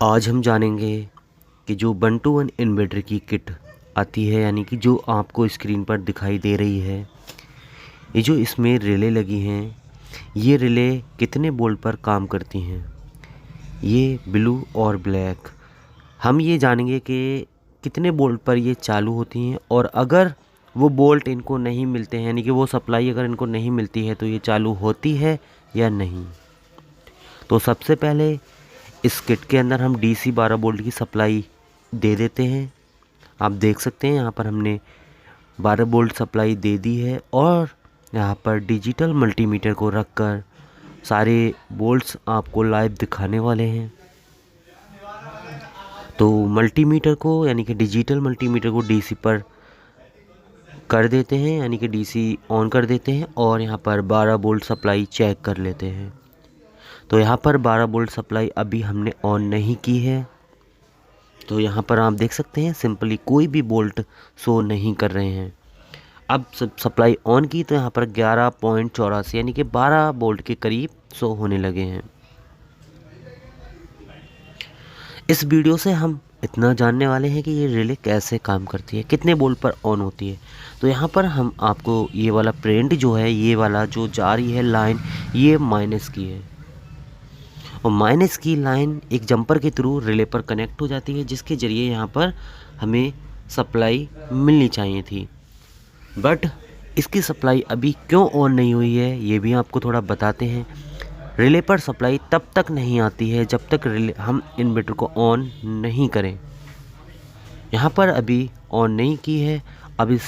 आज हम जानेंगे कि जो 1 to 1 इन्वर्टर की किट आती है, यानी कि जो आपको स्क्रीन पर दिखाई दे रही है, ये जो इसमें रिले लगी हैं, ये रिले कितने वोल्ट पर काम करती हैं, ये ब्लू और ब्लैक। हम ये जानेंगे कि कितने वोल्ट पर ये चालू होती हैं और अगर वो वोल्ट इनको नहीं मिलते हैं, यानी कि वो सप्लाई अगर इनको नहीं मिलती है तो ये चालू होती है या नहीं। तो सबसे पहले इस किट के अंदर हम DC 12 वोल्ट की सप्लाई दे देते हैं। आप देख सकते हैं यहाँ पर हमने 12 वोल्ट सप्लाई दे दी है और यहाँ पर डिजिटल मल्टीमीटर को रखकर सारे वोल्ट्स आपको लाइव दिखाने वाले हैं। तो मल्टीमीटर को, यानी कि डिजिटल मल्टीमीटर को DC पर कर देते हैं, यानी कि DC ऑन कर देते हैं और यहाँ पर 12 वोल्ट सप्लाई चेक कर लेते हैं। तो यहाँ पर 12 वोल्ट सप्लाई अभी हमने ऑन नहीं की है, तो यहाँ पर आप देख सकते हैं सिंपली कोई भी वोल्ट शो नहीं कर रहे हैं। अब सप्लाई ऑन की तो यहाँ पर 11.84 यानी कि 12 वोल्ट के करीब शो होने लगे हैं। इस वीडियो से हम इतना जानने वाले हैं कि ये रिले कैसे काम करती है, कितने वोल्ट पर ऑन होती है। तो यहाँ पर हम आपको ये वाला प्रिंट जो है, ये वाला जो जा रही है लाइन, ये माइनस की है और माइनस की लाइन एक जंपर के थ्रू रिले पर कनेक्ट हो जाती है, जिसके ज़रिए यहाँ पर हमें सप्लाई मिलनी चाहिए थी। बट इसकी सप्लाई अभी क्यों ऑन नहीं हुई है, ये भी आपको थोड़ा बताते हैं। रिले पर सप्लाई तब तक नहीं आती है जब तक रिले हम इन्वर्टर को ऑन नहीं करें। यहाँ पर अभी ऑन नहीं की है। अब इस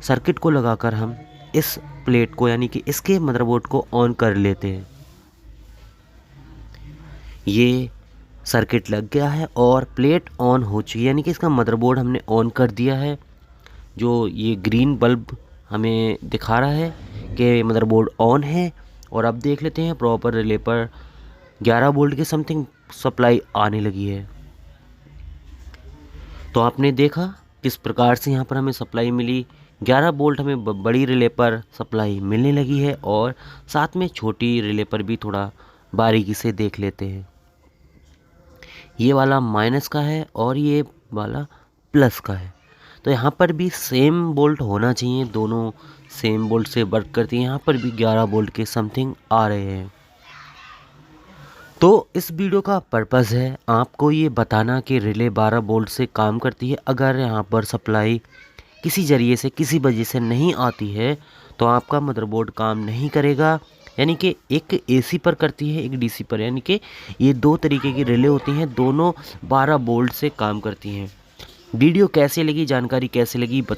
सर्किट को लगाकर हम इस प्लेट को, यानी कि इसके मदरबोर्ड को ऑन कर लेते हैं। ये सर्किट लग गया है और प्लेट ऑन हो चुकी है, यानी कि इसका मदरबोर्ड हमने ऑन कर दिया है। जो ये ग्रीन बल्ब हमें दिखा रहा है कि मदरबोर्ड ऑन है। और अब देख लेते हैं प्रॉपर रिले पर 11 वोल्ट के समथिंग सप्लाई आने लगी है। तो आपने देखा किस प्रकार से यहाँ पर हमें सप्लाई मिली। 11 वोल्ट हमें बड़ी रिले पर सप्लाई मिलने लगी है और साथ में छोटी रिले पर भी थोड़ा बारीकी से देख लेते हैं। ये वाला माइनस का है और ये वाला प्लस का है। तो यहाँ पर भी सेम वोल्ट होना चाहिए, दोनों सेम वोल्ट से वर्क करती हैं। यहाँ पर भी 11 वोल्ट के समथिंग आ रहे हैं। तो इस वीडियो का पर्पज़ है आपको ये बताना कि रिले 12 वोल्ट से काम करती है। अगर यहाँ पर सप्लाई किसी ज़रिए से, किसी वजह से नहीं आती है तो आपका मदरबोर्ड काम नहीं करेगा। यानी कि एक AC पर करती है, एक DC पर, यानी कि ये दो तरीके की रिले होती हैं, दोनों 12 वोल्ट से काम करती हैं। वीडियो कैसे लगी, जानकारी कैसे लगी बता